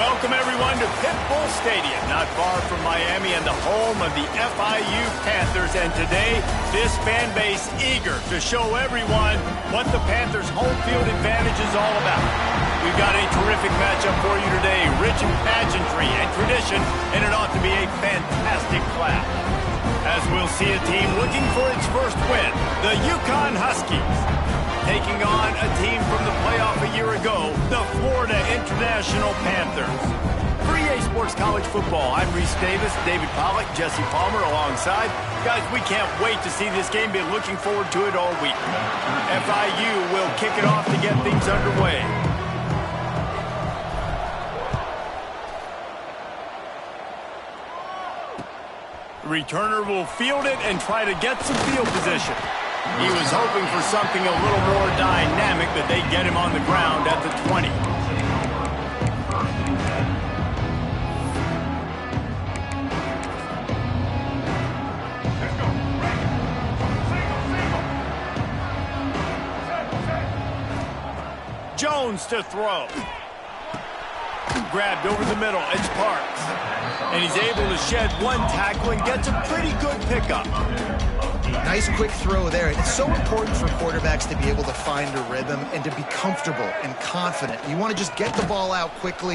Welcome, everyone, to Pitbull Stadium, not far from Miami and the home of the FIU Panthers. And today, this fan base eager to show everyone what the Panthers' home field advantage is all about. We've got a terrific matchup for you today, rich in pageantry and tradition, and it ought to be a fantastic clash. As we'll see a team looking for its first win, the UConn Huskies, taking on a team from the playoff a year ago, the Florida International Panthers. For EA Sports College Football, I'm Reese Davis, David Pollack, Jesse Palmer alongside. Guys, we can't wait to see this game. Been looking forward to it all week. FIU will kick it off to get things underway. The returner will field it and try to get some field position. He was hoping for something a little more dynamic, but they get him on the ground at the 20. Jones to throw. Grabbed over the middle. It's Parks. And he's able to shed one tackle and gets a pretty good pickup. Nice quick throw there. It's so important for quarterbacks to be able to find a rhythm and to be comfortable and confident. You want to just get the ball out quickly,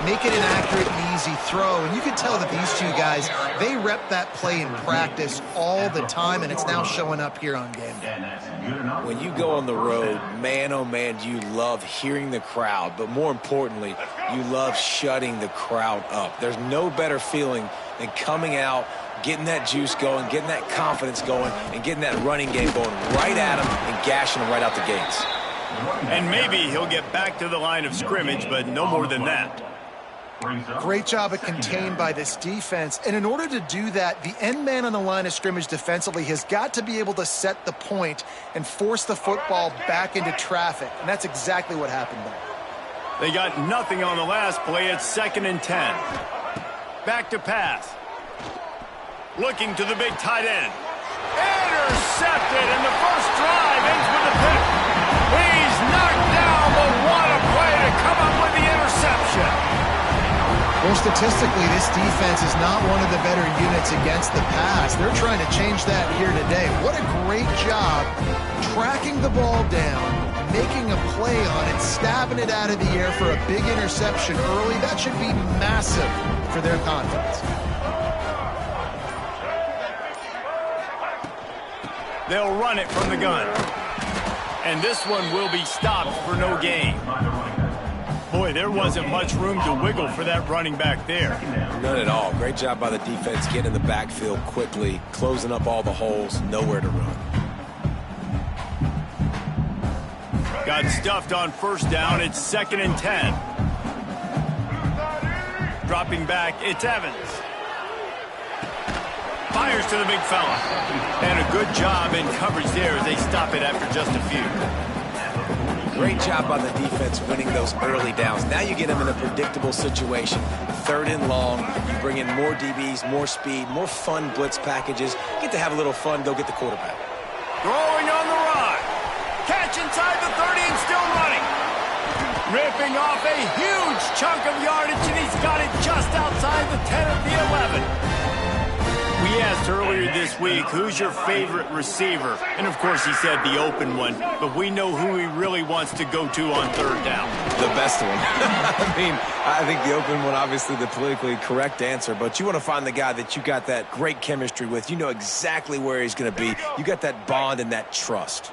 make it an accurate and easy throw. And you can tell that these two guys, they rep that play in practice all the time, and it's now showing up here on game day. When you go on the road, man, oh man, do you love hearing the crowd. But more importantly, you love shutting the crowd up. There's no better feeling than coming out, getting that juice going, getting that confidence going, and getting that running game going right at him and gashing him right out the gates. And maybe he'll get back to the line of scrimmage, but no more than that. Great job of contained by this defense. And in order to do that, the end man on the line of scrimmage defensively has got to be able to set the point and force the football back into traffic. And that's exactly what happened there. They got nothing on the last play. It's 2nd and 10. Back to pass. Looking to the big tight end. Intercepted, and the first drive ends with a pick. He's knocked down, but what a play to come up with the interception. Well, statistically, this defense is not one of the better units against the pass. They're trying to change that here today. What a great job tracking the ball down, making a play on it, stabbing it out of the air for a big interception early. That should be massive for their confidence. They'll run it from the gun. And this one will be stopped for no gain. Boy, there wasn't much room to wiggle for that running back there. None at all. Great job by the defense getting in the backfield quickly, closing up all the holes, nowhere to run. Got stuffed on first down. It's 2nd and 10. Dropping back, it's Evans. Fires to the big fella. And a good job in coverage there as they stop it after just a few. Great job by the defense winning those early downs. Now you get them in a predictable situation. 3rd and long. You bring in more DBs, more speed, more fun blitz packages. Get to have a little fun, go get the quarterback. Throwing on the run. Catch inside the 30 and still running. Ripping off a huge chunk of yardage, and he's got it just outside the 10 of the 11. We asked earlier this week, who's your favorite receiver? And, of course, he said the open one, but we know who he really wants to go to on 3rd down. The best one. I mean, I think the open one, obviously the politically correct answer, but you want to find the guy that you got that great chemistry with. You know exactly where he's going to be. You got that bond and that trust.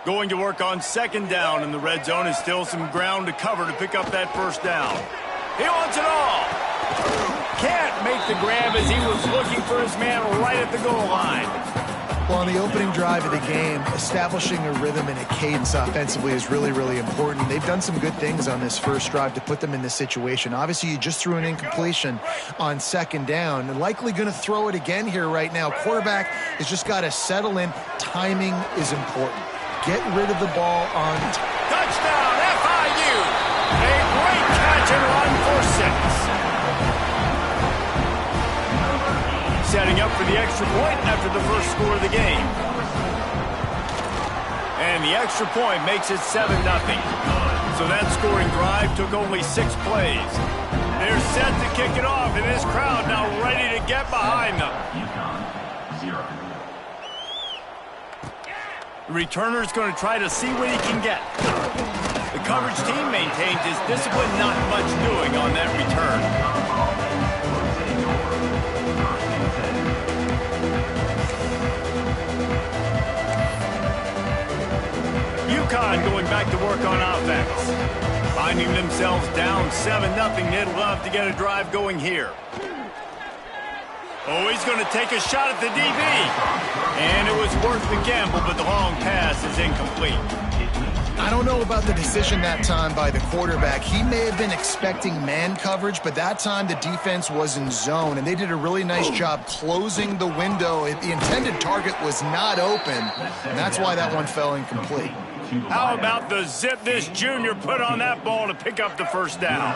Going to work on 2nd down, and the red zone is still some ground to cover to pick up that first down. He wants it all. Can't make the grab as he was looking for his man right at the goal line. Well, on the opening drive of the game, establishing a rhythm and a cadence offensively is really, really important. They've done some good things on this first drive to put them in this situation. Obviously, you just threw an incompletion on 2nd down, and likely going to throw it again here right now. Quarterback has just got to settle in. Timing is important. Get rid of the ball on touchdown, FIU! A great catch and run for 6. Setting up for the extra point after the first score of the game. And the extra point makes it 7-0. So that scoring drive took only 6 plays. They're set to kick it off, and this crowd now ready to get behind them. The returner's going to try to see what he can get. The coverage team maintains his discipline, not much doing on that return. UConn going back to work on offense. Finding themselves down 7-0, they'd love to get a drive going here. Oh, he's going to take a shot at the DB. And it was worth the gamble, but the long pass is incomplete. I don't know about the decision that time by the quarterback. He may have been expecting man coverage, but that time the defense was in zone, and they did a really nice job closing the window. The intended target was not open, and that's why that one fell incomplete. How about the zip this junior put on that ball to pick up the first down?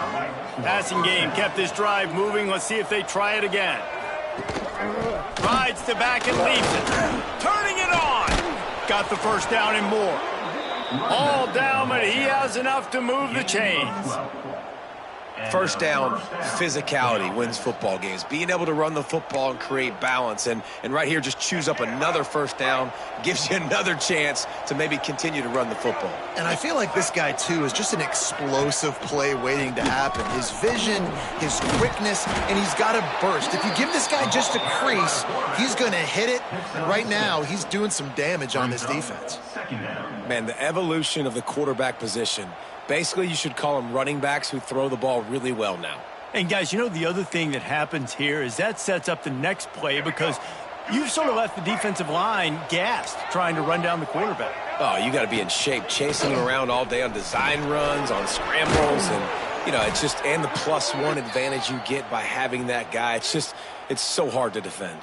Passing game kept this drive moving. Let's see if they try it again. Rides to back and leaves it. Turning it on. Got the first down and more. All down, but he has enough to move the chains. First down, physicality wins football games. Being able to run the football and create balance. And right here, just choose up another first down. Gives you another chance to maybe continue to run the football. And I feel like this guy, too, is just an explosive play waiting to happen. His vision, his quickness, and he's got a burst. If you give this guy just a crease, he's going to hit it. And right now, he's doing some damage on this defense. Man, the evolution of the quarterback position. Basically, you should call them running backs who throw the ball really well now. And, guys, you know the other thing that happens here is that sets up the next play because you've sort of left the defensive line gassed trying to run down the quarterback. Oh, you got to be in shape, chasing him around all day on design runs, on scrambles, and, you know, it's just, and the +1 advantage you get by having that guy. It's so hard to defend.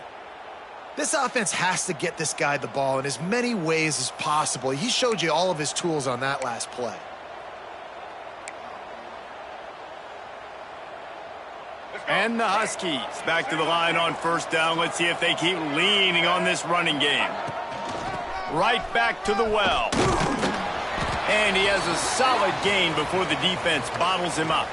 This offense has to get this guy the ball in as many ways as possible. He showed you all of his tools on that last play. And the Huskies back to the line on first down. Let's see if they keep leaning on this running game. Right back to the well. And he has a solid gain before the defense bottles him up.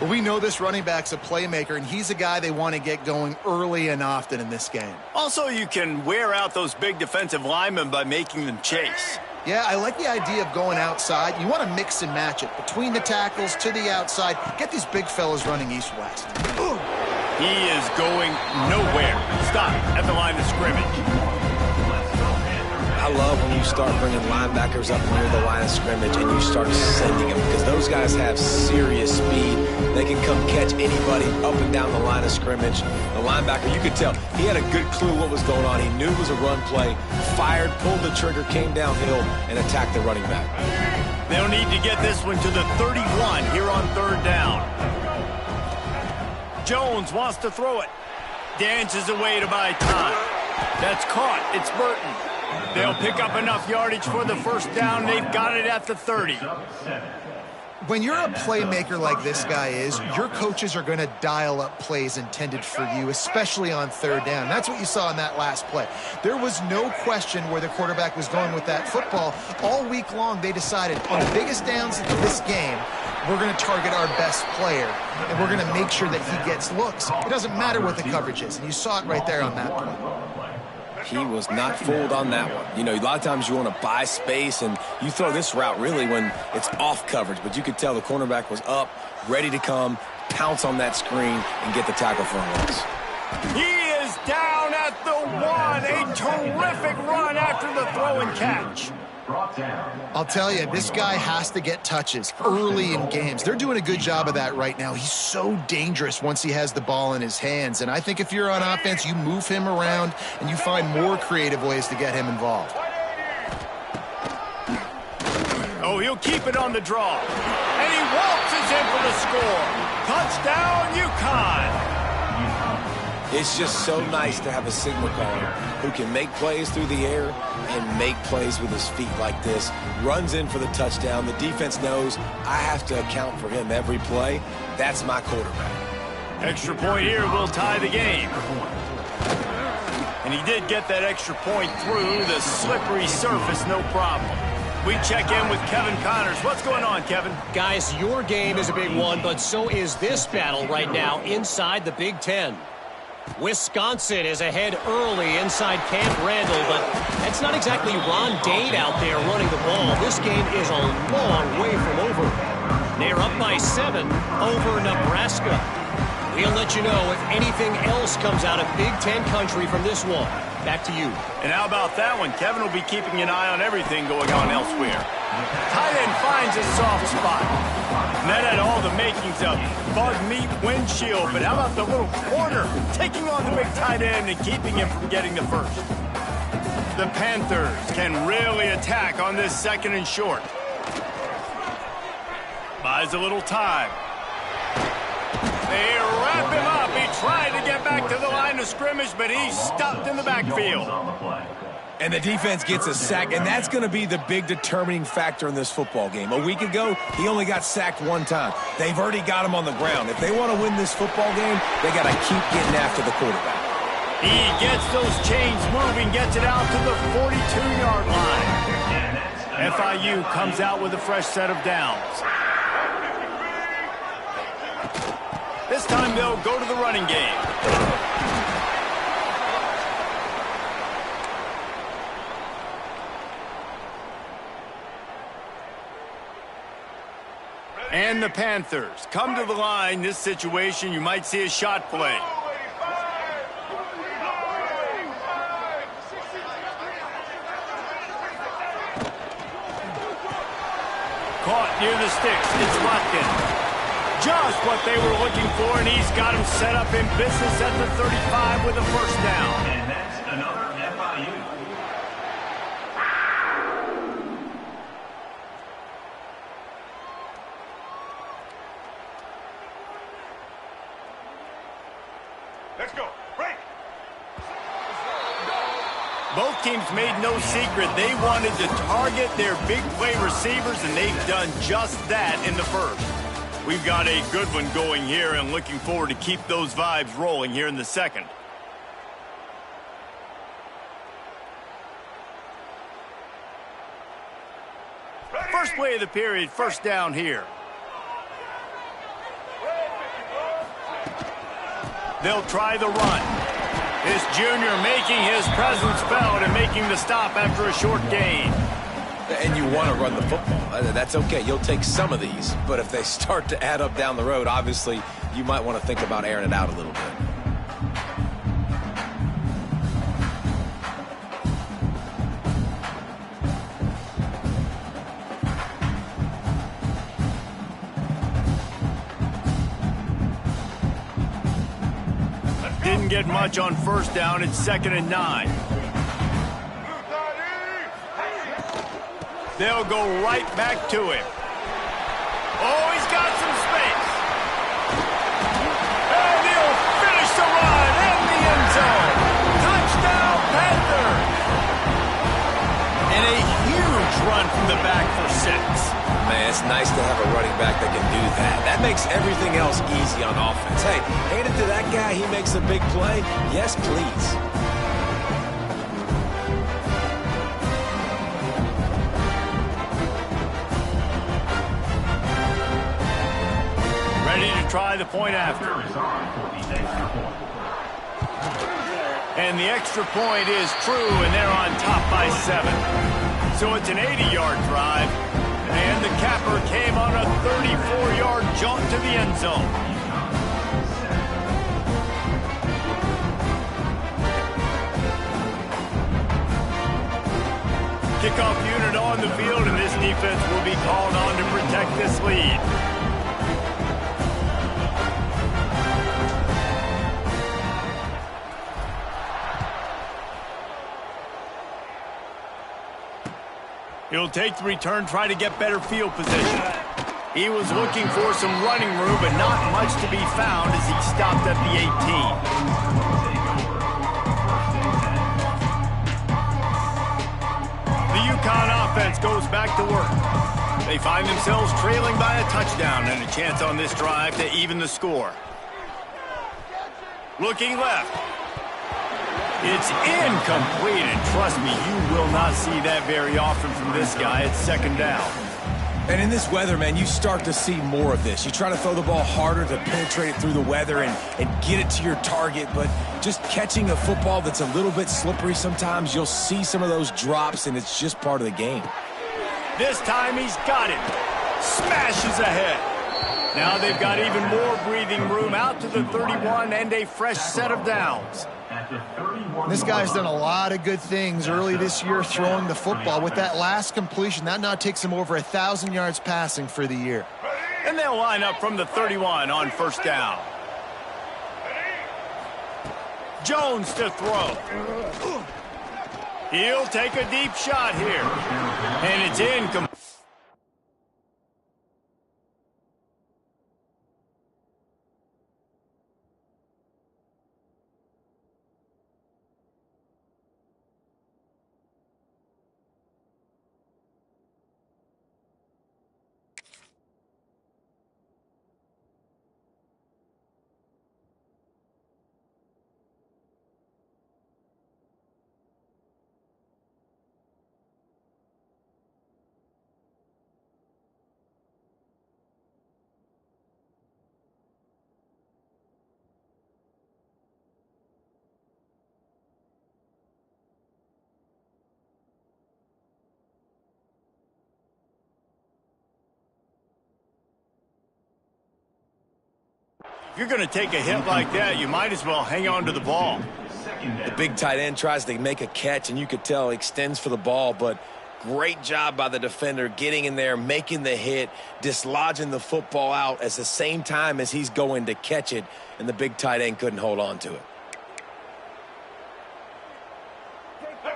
Well, we know this running back's a playmaker, and he's a guy they want to get going early and often in this game. Also, you can wear out those big defensive linemen by making them chase. Yeah, I like the idea of going outside. You want to mix and match it. Between the tackles, to the outside. Get these big fellas running east-west. He is going nowhere. Stop at the line of scrimmage. I love when you start bringing linebackers up near the line of scrimmage and you start sending them because those guys have serious speed. They can come catch anybody up and down the line of scrimmage. The linebacker, you could tell, he had a good clue what was going on. He knew it was a run play, fired, pulled the trigger, came downhill, and attacked the running back. They'll need to get this one to the 31 here on third down. Jones wants to throw it. Dances away to buy time. That's caught. It's Burton. They'll pick up enough yardage for the first down. They've got it at the 30. When you're a playmaker like this guy is, your coaches are going to dial up plays intended for you, especially on third down. That's what you saw in that last play. There was no question where the quarterback was going with that football. All week long, they decided on the biggest downs of this game, we're going to target our best player, and we're going to make sure that he gets looks. It doesn't matter what the coverage is, and you saw it right there on that play. He was not fooled on that one. You know, a lot of times you want to buy space, and you throw this route really when it's off coverage. But you could tell the cornerback was up, ready to come, pounce on that screen, and get the tackle for a loss. He is down at the 1. A terrific run after the throw and catch. I'll tell you, this guy has to get touches early in games. They're doing a good job of that right now. He's so dangerous once he has the ball in his hands. And I think if you're on offense, you move him around and you find more creative ways to get him involved. Oh, he'll keep it on the draw. And he waltzes in for the score. Touchdown, UConn. It's just so nice to have a signal caller who can make plays through the air and make plays with his feet like this. Runs in for the touchdown. The defense knows I have to account for him every play. That's my quarterback. Extra point here will tie the game. And he did get that extra point through the slippery surface, no problem. We check in with Kevin Connors. What's going on, Kevin? Guys, your game is a big one, but so is this battle right now inside the Big Ten. Wisconsin is ahead early inside Camp Randall, but that's not exactly Ron Dade out there running the ball. This game is a long way from over. They're up by 7 over Nebraska. We'll let you know if anything else comes out of Big Ten country from this one. Back to you. And how about that one? Kevin will be keeping an eye on everything going on elsewhere. Tight end finds a soft spot. And that had all the makings of bug meat windshield. But how about the little corner taking on the big tight end and keeping him from getting the first? The Panthers can really attack on this 2nd and short. Buys a little time. They wrap him up. He tried to get back to the line of scrimmage, but he's stopped in the backfield. And the defense gets a sack, and that's going to be the big determining factor in this football game. A week ago, he only got sacked 1 time. They've already got him on the ground. If they want to win this football game, they got to keep getting after the quarterback. He gets those chains moving, gets it out to the 42-yard line. FIU comes out with a fresh set of downs. This time they'll go to the running game. And the Panthers come to the line. This situation, you might see a shot play. Caught near the sticks. It's Lutkin. Just what they were looking for, and he's got him set up in business at the 35 with a first down. And that's another FIU. Let's go. Break. Both teams made no secret. They wanted to target their big play receivers, and they've done just that in the first. We've got a good one going here and looking forward to keep those vibes rolling here in the second. First play of the period, first down here. They'll try the run. This junior making his presence felt and making the stop after a short gain. And you want to run the football. That's okay. You'll take some of these. But if they start to add up down the road, obviously, you might want to think about airing it out a little bit. Didn't get much on first down. It's 2nd and 9. They'll go right back to him. Oh, he's got some space. And he'll finish the run in the end zone. Touchdown, Panthers. And a huge run from the back for 6. Man, it's nice to have a running back that can do that. That makes everything else easy on offense. Hey, hand it to that guy. He makes a big play. Yes, please. Try the point after. And the extra point is true, and they're on top by 7. So it's an 80-yard drive, and the capper came on a 34-yard jaunt to the end zone. Kickoff unit on the field, and this defense will be called on to protect this lead. He'll take the return, try to get better field position. He was looking for some running room, but not much to be found as he stopped at the 18. The UConn offense goes back to work. They find themselves trailing by a touchdown and a chance on this drive to even the score. Looking left. It's incomplete, and trust me, you will not see that very often from this guy. It's second down. And in this weather, man, you start to see more of this. You try to throw the ball harder to penetrate it through the weather and get it to your target, but just catching a football that's a little bit slippery sometimes, you'll see some of those drops, and it's just part of the game. This time he's got it. Smashes ahead. Now they've got even more breathing room out to the 31 and a fresh set of downs. This guy's done a lot of good things early this year throwing the football. With that last completion, that now takes him over 1,000 yards passing for the year. And they'll line up from the 31 on first down. Jones to throw. He'll take a deep shot here. And it's incomplete. If you're going to take a hit like that, you might as well hang on to the ball. The big tight end tries to make a catch, and you could tell he extends for the ball, but great job by the defender getting in there, making the hit, dislodging the football out at the same time as he's going to catch it, and the big tight end couldn't hold on to it.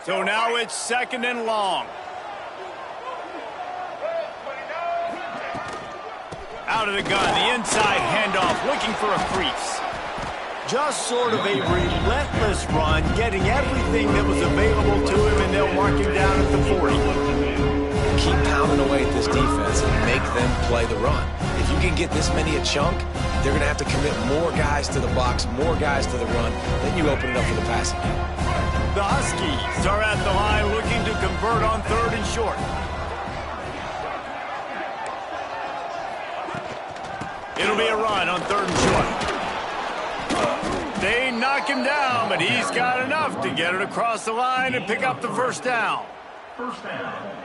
So now it's second and long. Out of the gun, the inside handoff, looking for a crease. Just sort of a relentless run, getting everything that was available to him, and they'll mark him down at the 40. Keep pounding away at this defense and make them play the run. If you can get this many a chunk, they're going to have to commit more guys to the box, more guys to the run. Then you open it up for the passing game. The Huskies are at the line looking to convert on third and short. It'll be a run on third and short. They knock him down, but he's got enough to get it across the line and pick up the first down.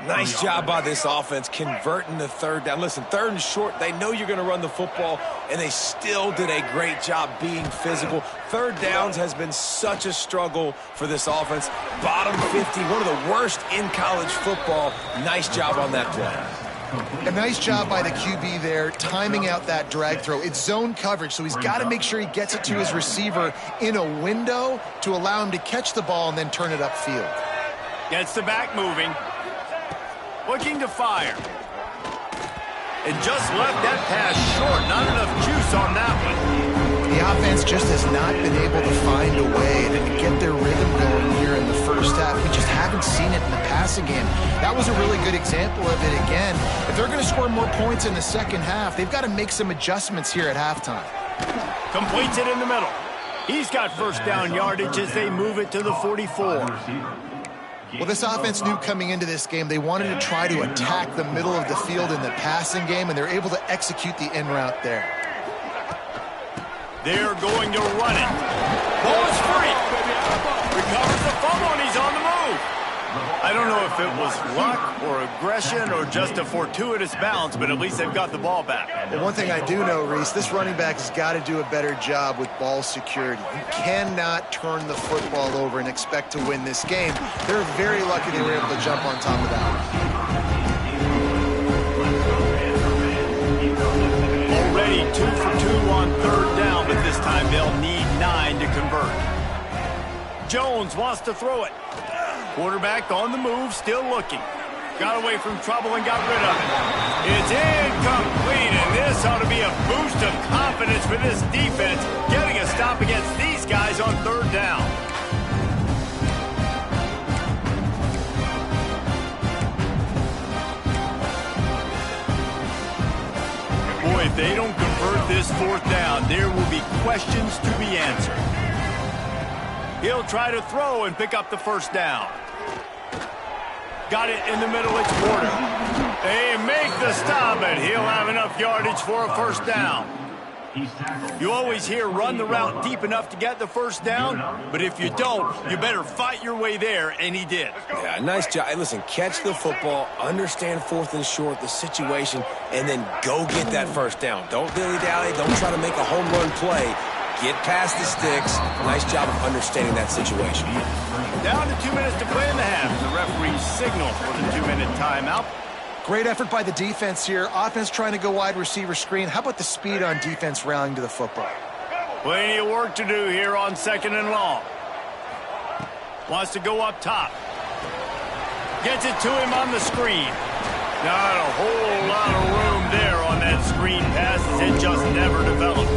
Nice job by this offense converting the third down. Listen, third and short, they know you're going to run the football, and they still did a great job being physical. Third downs has been such a struggle for this offense. Bottom 50, one of the worst in college football. Nice job on that play. A nice job by the QB there, timing out that drag throw. It's zone coverage, so he's got to make sure he gets it to his receiver in a window to allow him to catch the ball and then turn it upfield. Gets the back moving. Looking to fire. And just left that pass short. Not enough juice on that one. The offense just has not been able to find a way to get their rhythm going here in the first half. We just haven't seen it in the passing game. That was a really good example of it again. If they're going to score more points in the second half, they've got to make some adjustments here at halftime. Completes it in the middle. He's got first down yardage as they move it to the 44. Well, this offense knew coming into this game they wanted to try to attack the middle of the field in the passing game, and they're able to execute the in route there. They're going to run it. Ball is free. Recovers the fumble, and he's on the move. I don't know if it was luck or aggression or just a fortuitous bounce, but at least they've got the ball back. Well, one thing I do know, Reese, this running back has got to do a better job with ball security. You cannot turn the football over and expect to win this game. They're very lucky they were able to jump on top of that. Already 2 for 2 on third down, but this time they'll need 9 to convert. Jones wants to throw it. Quarterback on the move, still looking. Got away from trouble and got rid of it. It's incomplete, and this ought to be a boost of confidence for this defense, getting a stop against these guys on third down. Boy, if they don't convert this fourth down, there will be questions to be answered. He'll try to throw and pick up the first down. Got it in the middle, it's Porter. They make the stop, and he'll have enough yardage for a first down. You always hear run the route deep enough to get the first down, but if you don't, you better fight your way there, and he did. Yeah, nice job. Hey, listen, catch the football, understand 4th and short, the situation, and then go get that first down. Don't dilly-dally. Don't try to make a home run play. Get past the sticks. Nice job of understanding that situation. Down to 2 minutes to play in the half. The referee signal for the 2-minute timeout. Great effort by the defense here. Offense trying to go wide receiver screen. How about the speed on defense rallying to the football? Plenty of work to do here on 2nd and long. Wants to go up top. Gets it to him on the screen. Not a whole lot of room there on that screen pass as it just never developed.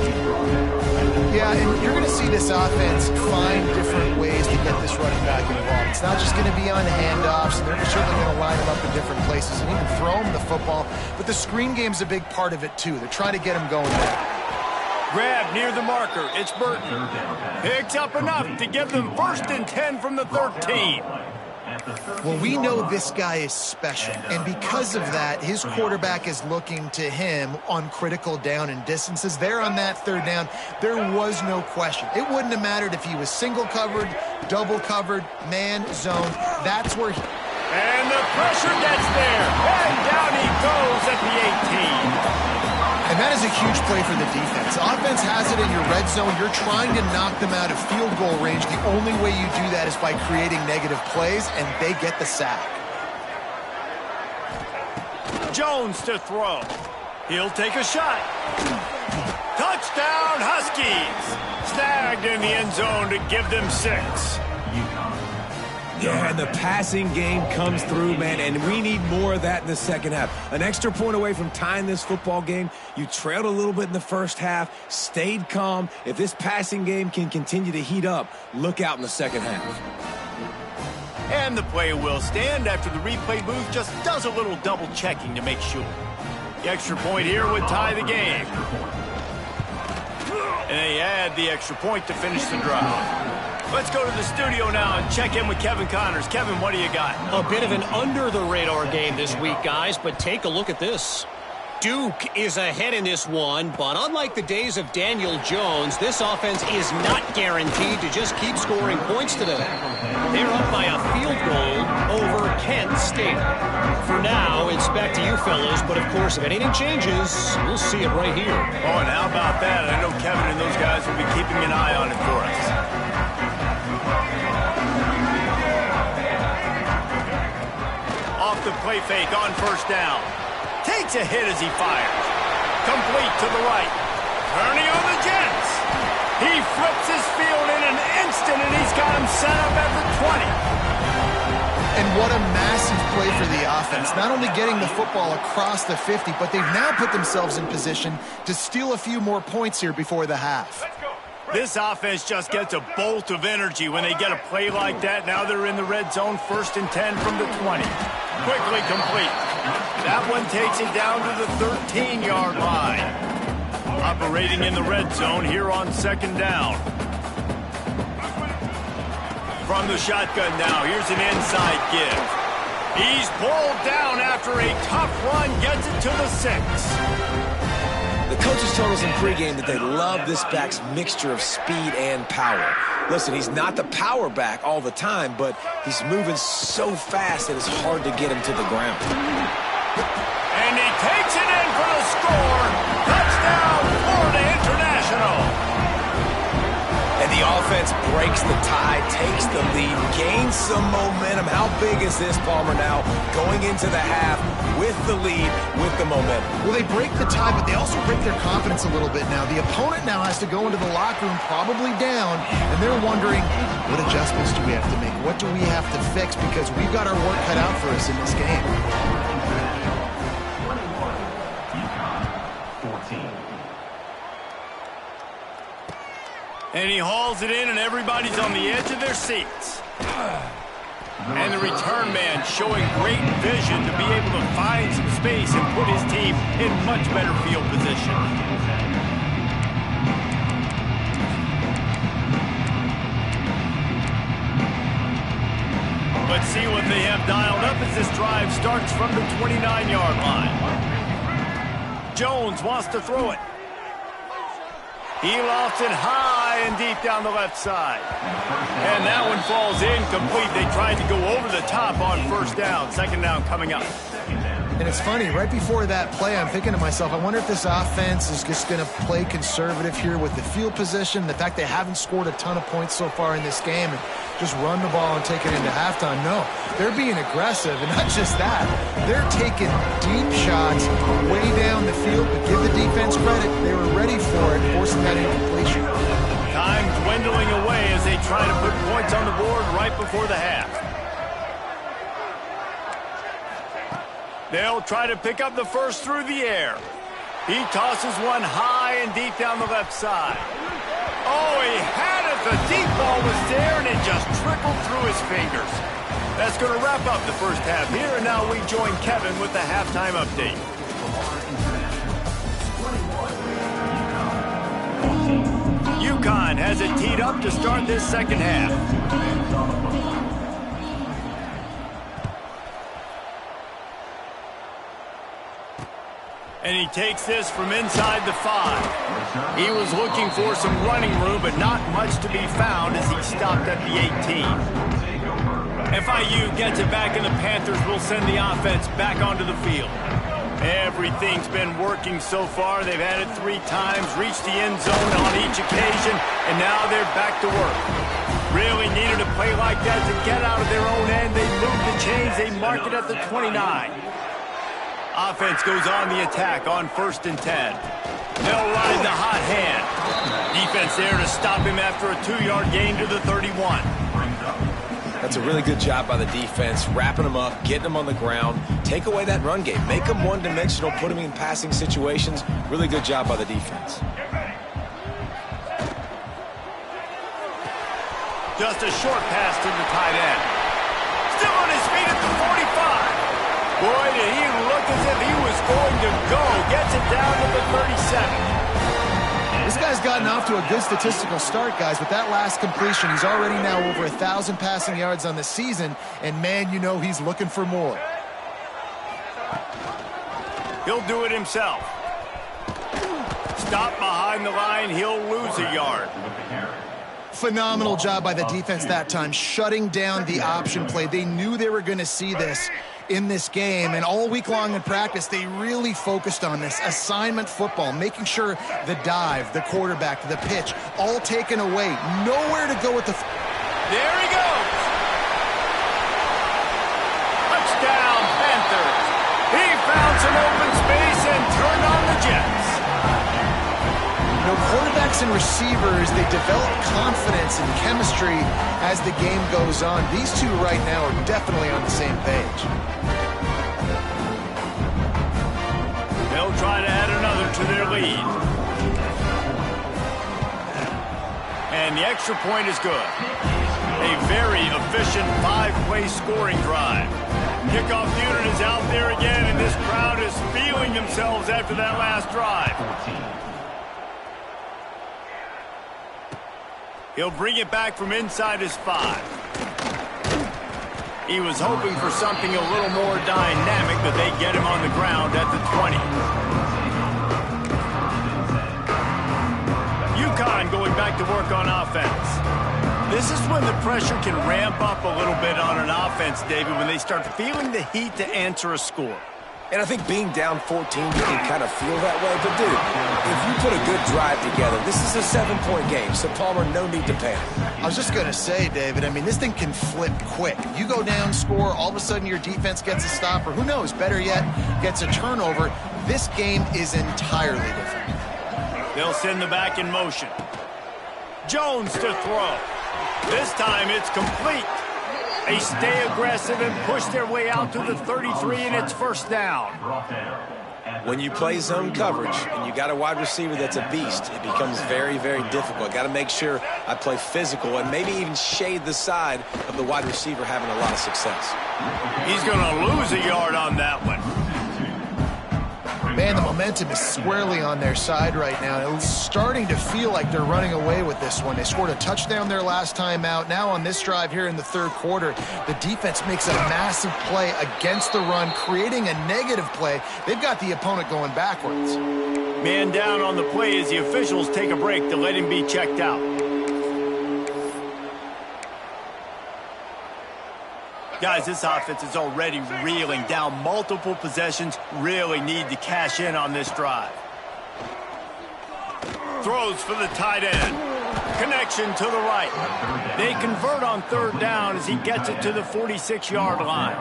Yeah, and you're going to see this offense find different ways to get this running back involved. It's not just going to be on handoffs, and they're certainly going to line him up in different places and even throw him the football. But the screen game's a big part of it, too. They're trying to get him going there. Grab near the marker. It's Burton. Picks up enough to give them 1st and 10 from the 13. Well, we know this guy is special, and because of that, his quarterback is looking to him on critical down and distances. There on that 3rd down, there was no question. It wouldn't have mattered if he was single covered, double covered, man, zone. That's where he... And the pressure gets there, and down he goes at the 18. And that is a huge play for the defense. Offense has it in your red zone. You're trying to knock them out of field goal range. The only way you do that is by creating negative plays, and they get the sack. Jones to throw. He'll take a shot. Touchdown, Huskies. Snagged in the end zone to give them 6. Yeah, and the passing game comes through, man, and we need more of that in the second half. An extra point away from tying this football game. You trailed a little bit in the first half, stayed calm. If this passing game can continue to heat up, look out in the second half. And the play will stand after the replay booth just does a little double checking to make sure. The extra point here would tie the game. And they add the extra point to finish the drive. Let's go to the studio now and check in with Kevin Connors. Kevin, what do you got? A bit of an under-the-radar game this week, guys, but take a look at this. Duke is ahead in this one, but unlike the days of Daniel Jones, this offense is not guaranteed to just keep scoring points today. They're up by a field goal over Kent State. For now, it's back to you fellows, but of course, if anything changes, we'll see it right here. Oh, and how about that? I know Kevin and those guys will be keeping an eye on it for us. Off the play fake on 1st down. Takes a hit as he fires. Complete to the right. Turning on the Jets. He flips his field in an instant, and he's got him set up at the 20. And what a massive play for the offense. Not only getting the football across the 50, but they've now put themselves in position to steal a few more points here before the half. This offense just gets a bolt of energy when they get a play like that. Now they're in the red zone, 1st and 10 from the 20. Quickly complete. That one takes it down to the 13-yard line. Operating in the red zone here on 2nd down. From the shotgun now, here's an inside give. He's pulled down after a tough run, gets it to the 6. The coaches told us in pregame that they love this back's mixture of speed and power. Listen, he's not the power back all the time, but he's moving so fast that it's hard to get him to the ground. And he takes it in for the score. Touchdown, Florida International. And the offense breaks the tie, takes the lead, gains some momentum. How big is this, Palmer, now going into the half with the lead, with the momentum? Well, they break the tie, but they also break their confidence a little bit now. The opponent now has to go into the locker room probably down, and they're wondering, what adjustments do we have to make? What do we have to fix? Because we've got our work cut out for us in this game. And he hauls it in, and everybody's on the edge of their seats. And the return man showing great vision to be able to find some space and put his team in much better field position. they have dialed up as this drive starts from the 29-yard line. Jones wants to throw it. He lofts it high and deep down the left side. And that one falls incomplete. They tried to go over the top on first down. Second down coming up. And it's funny, right before that play, I'm thinking to myself, I wonder if this offense is just going to play conservative here with the field position, the fact they haven't scored a ton of points so far in this game, and just run the ball and take it into halftime. No, they're being aggressive, and not just that. They're taking deep shots way down the field, but give the defense credit. They were ready for it, forcing that incompletion. Time dwindling away as they try to put points on the board right before the half. They'll try to pick up the first through the air. He tosses one high and deep down the left side. Oh, he had it. The deep ball was there, and it just trickled through his fingers. That's going to wrap up the first half here, and now we join Kevin with the halftime update. UConn has it teed up to start this second half. And he takes this from inside the 5. He was looking for some running room, but not much to be found as he stopped at the 18. FIU gets it back, and the Panthers will send the offense back onto the field. Everything's been working so far. They've had it 3 times, reached the end zone on each occasion, and now they're back to work. Really needed a play like that to get out of their own end. They moved the chains. They mark it at the 29. Offense goes on the attack on 1st and 10. They'll ride the hot hand. Defense there to stop him after a 2-yard gain to the 31. That's a really good job by the defense, wrapping them up, getting them on the ground, take away that run game, make them one-dimensional, put them in passing situations. Really good job by the defense. Just a short pass to the tight end. Still on his feet at the 45. Boy, did he look as if he was going to go. Gets it down to the 37. This guy's gotten off to a good statistical start, guys. With that last completion, he's already now over 1,000 passing yards on the season, and man, you know he's looking for more. He'll do it himself. Stop behind the line, he'll lose a yard. Phenomenal job by the defense that time, shutting down the option play. They knew they were going to see this in this game, and all week long in practice, they really focused on this assignment football, making sure the dive, the quarterback, the pitch, all taken away. Nowhere to go with the... There he goes! Touchdown, Panthers! He found some open space and turned on the Jets. You know, quarterbacks and receivers, they develop confidence and chemistry as the game goes on. These two right now are definitely on the same page. They'll try to add another to their lead. And the extra point is good. A very efficient 5-play scoring drive. Kickoff unit is out there again, and this crowd is feeling themselves after that last drive. He'll bring it back from inside his 5. He was hoping for something a little more dynamic, but they get him on the ground at the 20. UConn going back to work on offense. This is when the pressure can ramp up a little bit on an offense, David, when they start feeling the heat to answer a score. And I think being down 14, you can kind of feel that way. But, dude, if you put a good drive together, this is a 7-point game. So, Palmer, no need to panic. I was just going to say, David, I mean, this thing can flip quick. You go down, score, all of a sudden your defense gets a stop, or who knows, better yet, gets a turnover. This game is entirely different. They'll send the back in motion. Jones to throw. This time it's complete. They stay aggressive and push their way out to the 33, and it's first down. When you play zone coverage and you got a wide receiver that's a beast, it becomes very, very difficult. Got to make sure I play physical and maybe even shade the side of the wide receiver having a lot of success. He's going to lose a yard on that one. Man, the momentum is squarely on their side right now. It's starting to feel like they're running away with this one. They scored a touchdown their last time out. Now on this drive here in the third quarter, the defense makes a massive play against the run, creating a negative play. They've got the opponent going backwards. Man down on the play as the officials take a break to let him be checked out. Guys, this offense is already reeling down multiple possessions. Really need to cash in on this drive. Throws for the tight end. Connection to the right. They convert on third down as he gets it to the 46-yard line.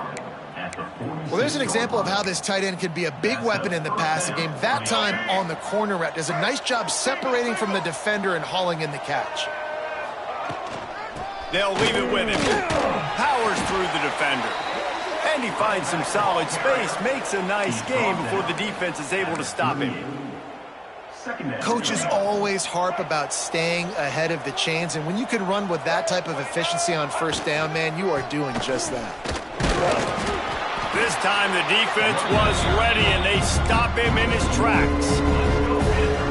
Well, there's an example of how this tight end can be a big weapon in the passing game. That time on the corner route does a nice job separating from the defender and hauling in the catch. They'll leave it with him. Powers through the defender. And he finds some solid space. Makes a nice game before the defense is able to stop him. Coaches always harp about staying ahead of the chains, and when you can run with that type of efficiency on first down, man, you are doing just that. This time the defense was ready, and they stop him in his tracks.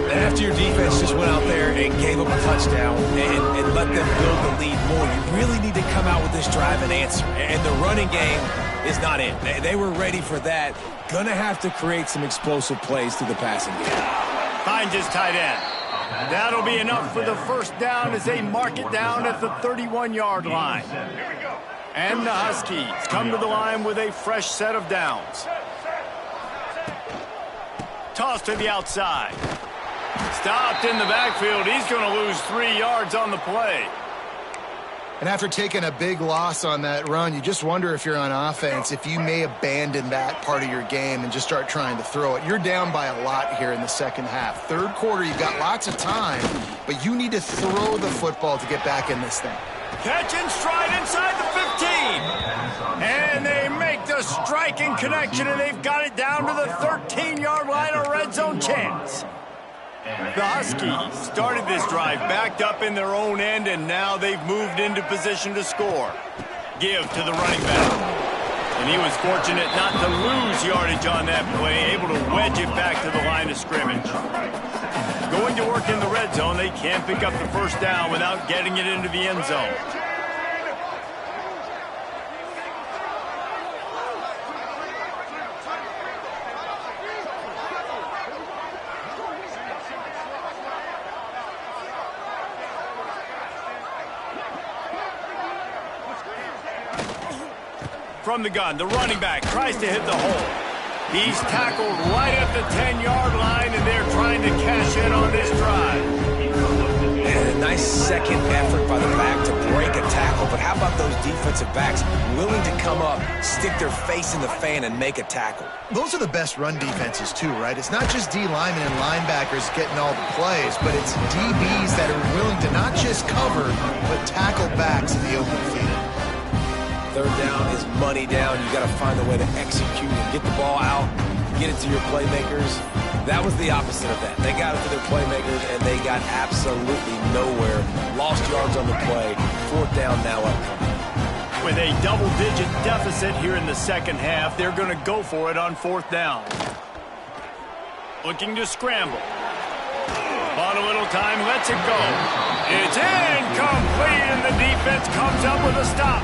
After your defense just went out there and gave up a touchdown and let them build the lead more, you really need to come out with this drive and answer. And the running game is not in. They were ready for that. Gonna have to create some explosive plays through the passing game. Finds his tight end. That'll be enough for the first down as they mark it down at the 31-yard line. And the Huskies come to the line with a fresh set of downs. Toss to the outside. Stopped in the backfield. He's going to lose 3 yards on the play. And after taking a big loss on that run, you just wonder if you're on offense, if you may abandon that part of your game and just start trying to throw it. You're down by a lot here in the second half. Third quarter, you've got lots of time, but you need to throw the football to get back in this thing. Catch and stride inside the 15. And they make the striking connection, and they've got it down to the 13-yard line, a red zone chance. The Huskies started this drive backed up in their own end, and now they've moved into position to score. Give to the running back. And he was fortunate not to lose yardage on that play, able to wedge it back to the line of scrimmage. Going to work in the red zone, they can't pick up the first down without getting it into the end zone. From the gun, the running back tries to hit the hole. He's tackled right at the 10-yard line, and they're trying to cash in on this drive. And a nice second effort by the back to break a tackle, but how about those defensive backs willing to come up, stick their face in the fan, and make a tackle? Those are the best run defenses too, right? It's not just D linemen and linebackers getting all the plays, but it's DBs that are willing to not just cover, but tackle backs in the open field. Third down is money down. You got to find a way to execute and get the ball out, get it to your playmakers. That was the opposite of that. They got it to their playmakers, and they got absolutely nowhere. Lost yards on the play. Fourth down now upcoming. With a double-digit deficit here in the second half, they're going to go for it on fourth down. Looking to scramble. Bought a little time, lets it go. It's incomplete, and the defense comes up with a stop.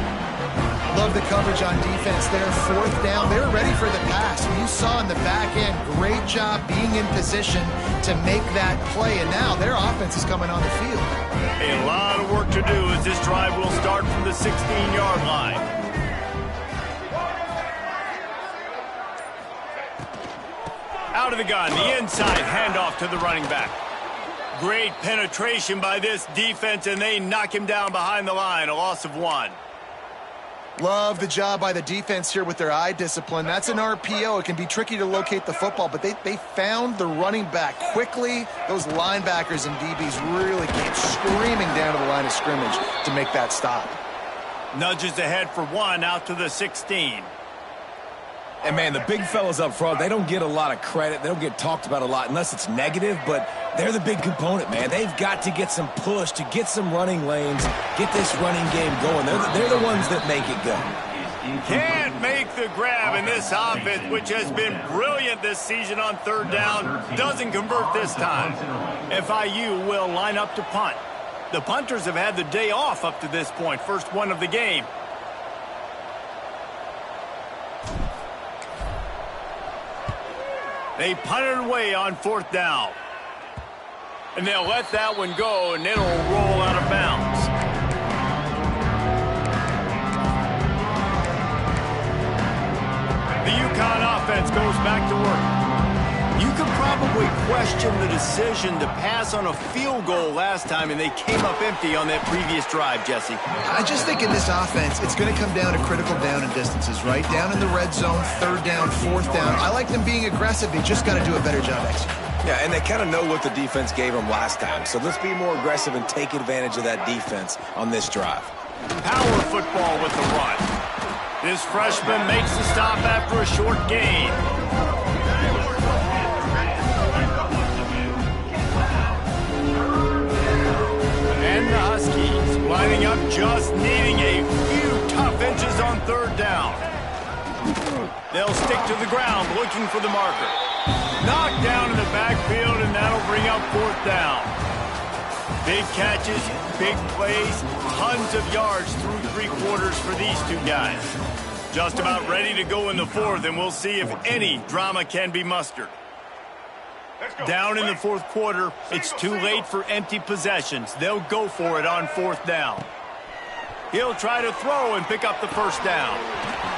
Love the coverage on defense there. Fourth down, they're ready for the pass. You saw in the back end, great job being in position to make that play, and now their offense is coming on the field. A lot of work to do as this drive will start from the 16-yard line. Out of the gun, the inside handoff to the running back. Great penetration by this defense, and they knock him down behind the line, a loss of 1. Love the job by the defense here with their eye discipline. That's an RPO. It can be tricky to locate the football, but they found the running back quickly. Those linebackers and DBs really came screaming down to the line of scrimmage to make that stop. Nudges ahead for 1 out to the 16. And, man, the big fellas up front, they don't get a lot of credit. They don't get talked about a lot unless it's negative, but they're the big component, man. They've got to get some push, to get some running lanes, get this running game going. They're the ones that make it go. Can't make the grab, and this offense, which has been brilliant this season on third down, doesn't convert this time. FIU will line up to punt. The punters have had the day off up to this point, first one of the game. They punt it away on fourth down. And they'll let that one go, and it'll roll out of bounds. The UConn offense goes back to work. You could probably question the decision to pass on a field goal last time, and they came up empty on that previous drive, Jesse. I just think in this offense, it's going to come down to critical down and distances, right? Down in the red zone, third down, fourth down. I like them being aggressive. They just got to do a better job executing. Yeah, and they kind of know what the defense gave them last time. So let's be more aggressive and take advantage of that defense on this drive. Power football with the run. This freshman makes the stop after a short gain. And the Huskies lining up, just needing a few tough inches on third down. They'll stick to the ground looking for the marker. Knocked down in the backfield, and that'll bring up fourth down. Big catches, big plays, tons of yards through three quarters for these two guys. Just about ready to go in the fourth, and we'll see if any drama can be mustered. Down in the fourth quarter, it's too late for empty possessions. They'll go for it on fourth down. He'll try to throw and pick up the first down.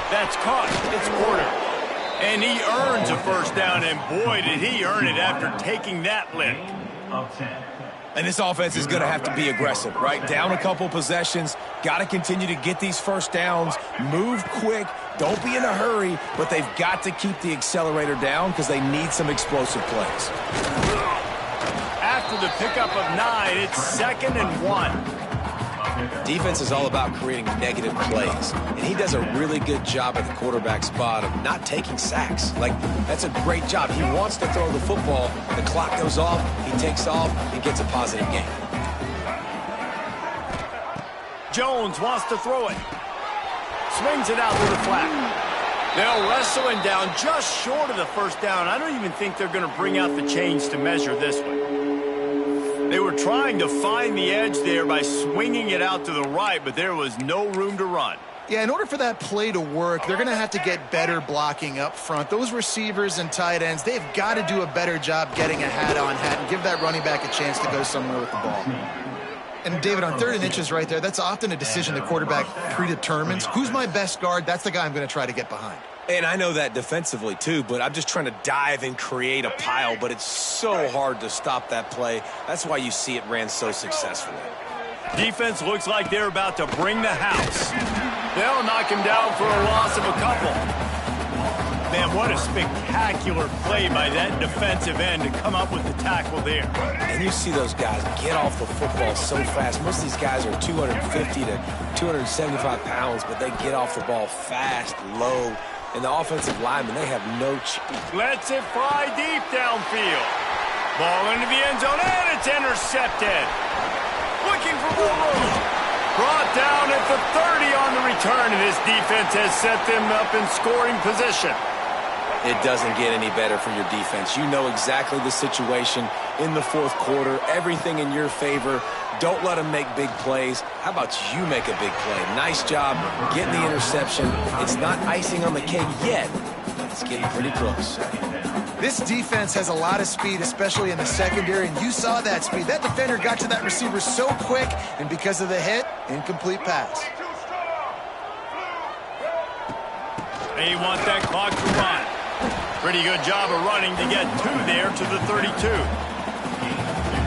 That's caught. It's Porter. And he earns a first down, and boy, did he earn it after taking that lick. And this offense is going to have to be aggressive, right? Down a couple possessions, got to continue to get these first downs, move quick, don't be in a hurry, but they've got to keep the accelerator down because they need some explosive plays. After the pickup of 9, it's 2nd and 1. Defense is all about creating negative plays, and he does a really good job at the quarterback spot of not taking sacks. Like, that's a great job. He wants to throw the football. The clock goes off, he takes off, and gets a positive gain. Jones wants to throw it. Swings it out to the flat. They'll wrestle him down just short of the first down. I don't even think they're going to bring out the chains to measure this one. They were trying to find the edge there by swinging it out to the right, but there was no room to run. Yeah, in order for that play to work, they're going to have to get better blocking up front. Those receivers and tight ends, they've got to do a better job getting a hat-on hat and give that running back a chance to go somewhere with the ball. And, David, on 3rd and inches right there, that's often a decision the quarterback predetermines. Who's my best guard? That's the guy I'm going to try to get behind. And I know that defensively, too, but I'm just trying to dive and create a pile, but it's so hard to stop that play. That's why you see it ran so successfully. Defense looks like they're about to bring the house. They'll knock him down for a loss of a couple. Man, what a spectacular play by that defensive end to come up with the tackle there. And you see those guys get off the football so fast. Most of these guys are 250 to 275 pounds, but they get off the ball fast, low. And the offensive linemen, they have no chance. Lets it fly deep downfield. Ball into the end zone, and it's intercepted. Looking for more room. Brought down at the 30 on the return, and this defense has set them up in scoring position. It doesn't get any better for your defense. You know exactly the situation in the fourth quarter. Everything in your favor. Don't let them make big plays. How about you make a big play? Nice job getting the interception. It's not icing on the cake yet, but it's getting pretty close. This defense has a lot of speed, especially in the secondary, and you saw that speed. That defender got to that receiver so quick, and because of the hit, incomplete pass. They want that clock to run. Pretty good job of running to get 2 there to the 32.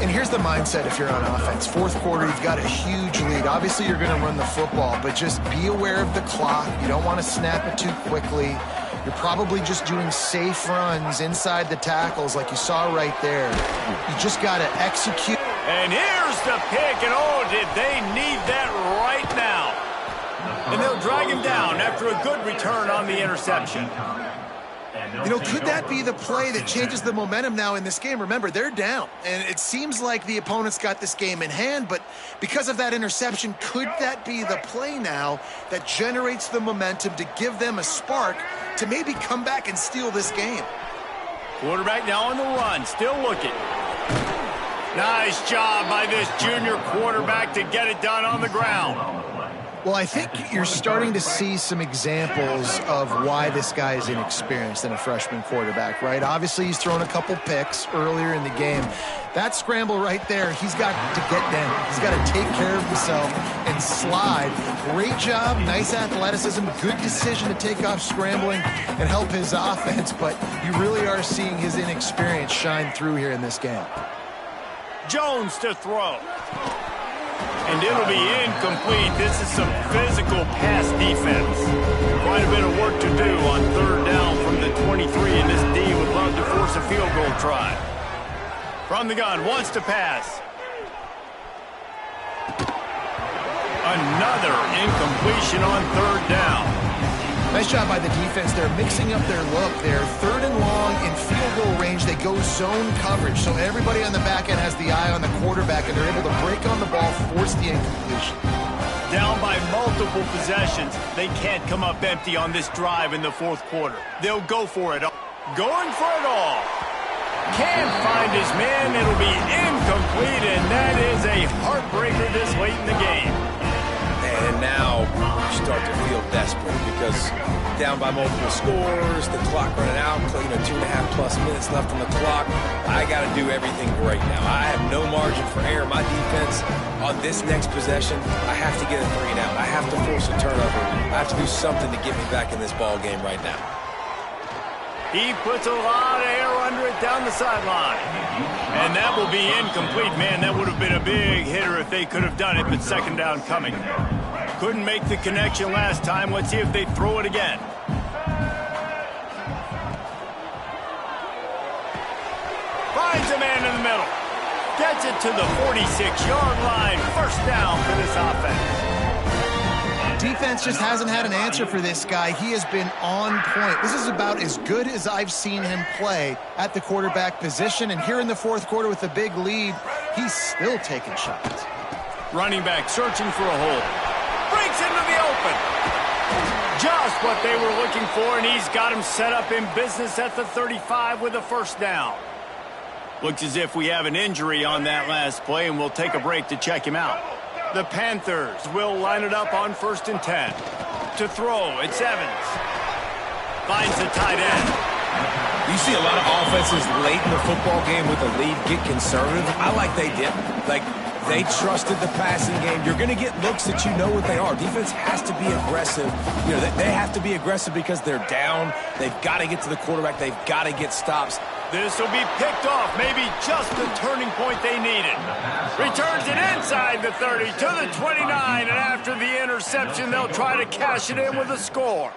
And here's the mindset if you're on offense. Fourth quarter, you've got a huge lead. Obviously, you're going to run the football, but just be aware of the clock. You don't want to snap it too quickly. You're probably just doing safe runs inside the tackles like you saw right there. You just got to execute. And here's the pick, and oh, did they need that right now. And they'll drag him down after a good return on the interception. You know, could that be the play that changes the momentum now in this game? Remember, they're down, and it seems like the opponent's got this game in hand, but because of that interception, could that be the play now that generates the momentum to give them a spark to maybe come back and steal this game? Quarterback now on the run, still looking. Nice job by this junior quarterback to get it done on the ground. Well, I think you're starting to see some examples of why this guy is inexperienced in a freshman quarterback, right? Obviously, he's thrown a couple picks earlier in the game. That scramble right there, he's got to get down. He's got to take care of himself and slide. Great job, nice athleticism, good decision to take off scrambling and help his offense, but you really are seeing his inexperience shine through here in this game. Jones to throw. And it'll be incomplete. This is some physical pass defense. Quite a bit of work to do on third down from the 23, and this D would love to force a field goal try. From the gun, wants to pass. Another incompletion on third down. Nice job by the defense. They're mixing up their look. They're third and long in field goal range. They go zone coverage. So everybody on the back end has the eye on the quarterback, and they're able to break on the ball, force the incompletion. Down by multiple possessions. They can't come up empty on this drive in the fourth quarter. They'll go for it. Going for it all. Can't find his man. It'll be incomplete, and that is a heartbreaker this late in the game. And now you start to feel desperate because down by multiple scores, the clock running out, 2.5+ minutes left on the clock. I got to do everything great now. I have no margin for error. My defense on this next possession, I have to get a 3 and out. I have to force a turnover. I have to do something to get me back in this ball game right now. He puts a lot of air under it down the sideline. And that will be incomplete. Man, that would have been a big hitter if they could have done it, but second down coming. Couldn't make the connection last time. Let's see if they throw it again. Finds a man in the middle. Gets it to the 46-yard line. First down for this offense. Defense just hasn't had an answer for this guy. He has been on point. This is about as good as I've seen him play at the quarterback position. And here in the fourth quarter with a big lead, he's still taking shots. Running back searching for a hole. Breaks into the open. Just what they were looking for, and he's got him set up in business at the 35 with a first down. Looks as if we have an injury on that last play, and we'll take a break to check him out. The Panthers will line it up on 1st and 10. To throw, it's Evans. Finds the tight end. You see a lot of offenses late in the football game with a lead get conservative. I like they did. Like, they trusted the passing game. You're going to get looks that you know what they are. Defense has to be aggressive. You know, they have to be aggressive because they're down. They've got to get to the quarterback. They've got to get stops. This will be picked off, maybe just the turning point they needed. Returns it inside the 30 to the 29, and after the interception, they'll try to cash it in with a score.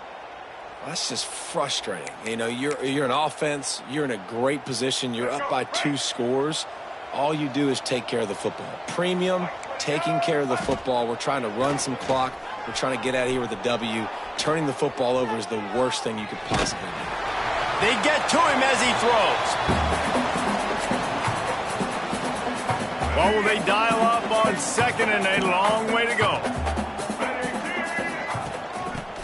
That's just frustrating. You know, you're an offense. You're in a great position. You're up by 2 scores. All you do is take care of the football. Premium, taking care of the football. We're trying to run some clock. We're trying to get out of here with a W. Turning the football over is the worst thing you could possibly do. They get to him as he throws. Well, will they dial up on 2nd and a long way to go?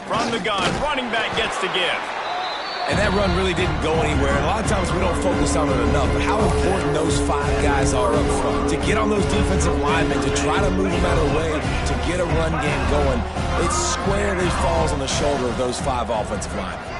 From the gun, running back gets to give. And that run really didn't go anywhere. And a lot of times we don't focus on it enough. But how important those 5 guys are up front. To get on those defensive linemen, to try to move them out of the way, to get a run game going, it squarely falls on the shoulder of those 5 offensive linemen.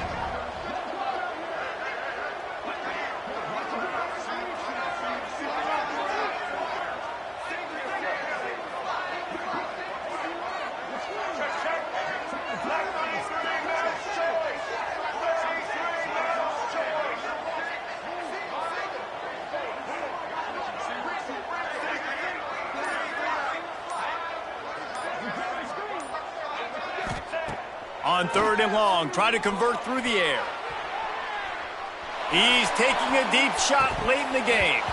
On 3rd and long, try to convert through the air. He's taking a deep shot late in the game.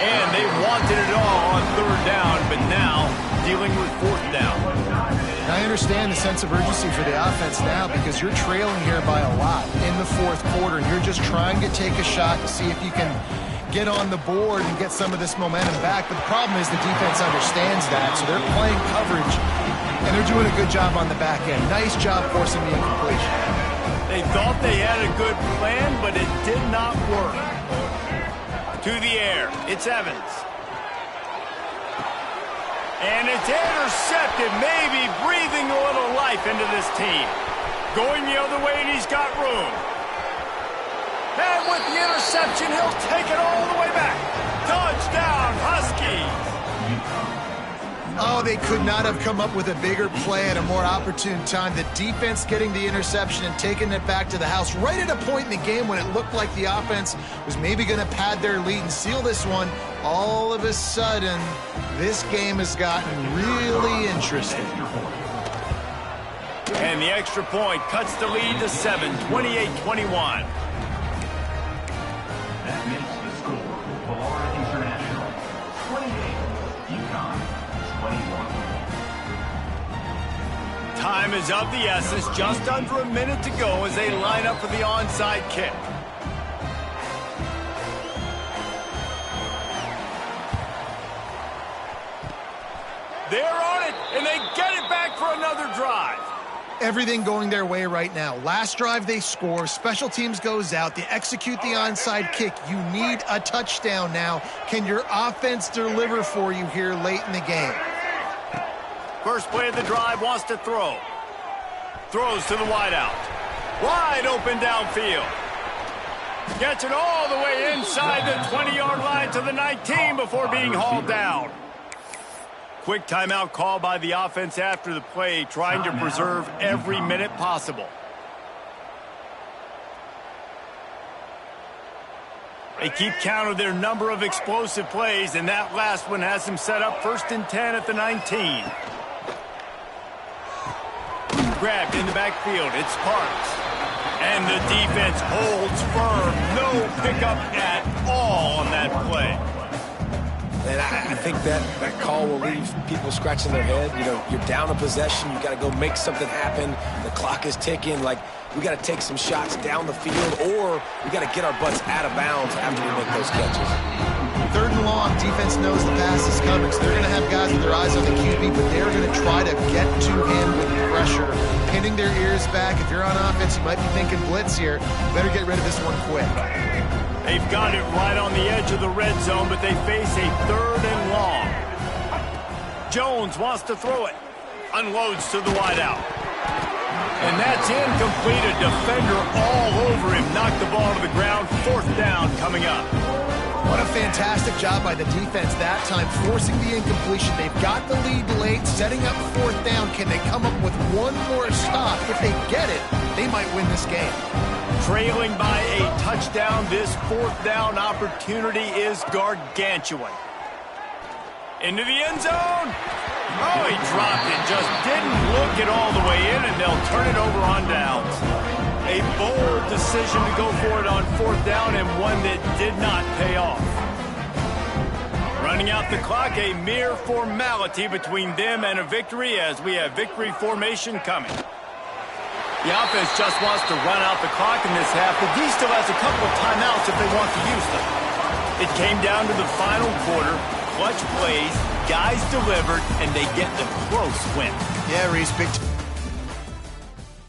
And they wanted it all on 3rd down, but now dealing with 4th down. I understand the sense of urgency for the offense now because you're trailing here by a lot in the fourth quarter, and you're just trying to take a shot to see if you can get on the board and get some of this momentum back. But the problem is the defense understands that, so they're playing coverage, and they're doing a good job on the back end. Nice job forcing the incompletion. They thought they had a good plan, but it did not work. To the air, it's Evans. And it's intercepted, maybe breathing a little life into this team. Going the other way, and he's got room. And with the interception, he'll take it all the way back. Touchdown, Huskies. Oh, they could not have come up with a bigger play at a more opportune time. The defense getting the interception and taking it back to the house right at a point in the game when it looked like the offense was maybe going to pad their lead and seal this one. All of a sudden, this game has gotten really interesting. And the extra point cuts the lead to 7, 28-21. That makes the score. Florida International 28, UConn 21. Time is of the essence, just under a minute to go as they line up for the onside kick. They're on it, and they get it back for another drive. Everything going their way right now. Last drive they score, special teams goes out, they execute the onside kick. You need a touchdown now. Can your offense deliver for you here late in the game? First play of the drive, wants to throw. Throws to the wideout. Wide open downfield. Gets it all the way inside the 20-yard line to the 19 before being hauled down. Quick timeout call by the offense after the play, trying to preserve every minute possible. They keep count of their number of explosive plays, and that last one has them set up 1st and 10 at the 19. Grabbed in the backfield, it's Parks. And the defense holds firm. No pickup at all on that play. And I think that call will leave people scratching their head. You know, you're down a possession. You got to go make something happen. The clock is ticking. Like, we got to take some shots down the field, or we got to get our butts out of bounds after we make those catches. 3rd and long, defense knows the pass is coming, so they're going to have guys with their eyes on the QB, but they're going to try to get to him with pressure, pinning their ears back. If you're on offense, you might be thinking blitz here. Better get rid of this one quick. They've got it right on the edge of the red zone, but they face a 3rd and long. Jones wants to throw it. Unloads to the wideout. And that's incomplete. A defender all over him. Knocked the ball to the ground. 4th down coming up. What a fantastic job by the defense that time, forcing the incompletion. They've got the lead late, setting up 4th down. Can they come up with one more stop? If they get it, they might win this game. Trailing by a touchdown, this 4th down opportunity is gargantuan. Into the end zone. Oh, he dropped it. Just didn't look it all the way in, and they'll turn it over on downs. A bold decision to go for it on 4th down, and one that did not pay off. Running out the clock, a mere formality between them and a victory as we have victory formation coming. The offense just wants to run out the clock in this half, but D still has a couple of timeouts if they want to use them. It came down to the final quarter, clutch plays, guys delivered, and they get the close win. Yeah, Reese, big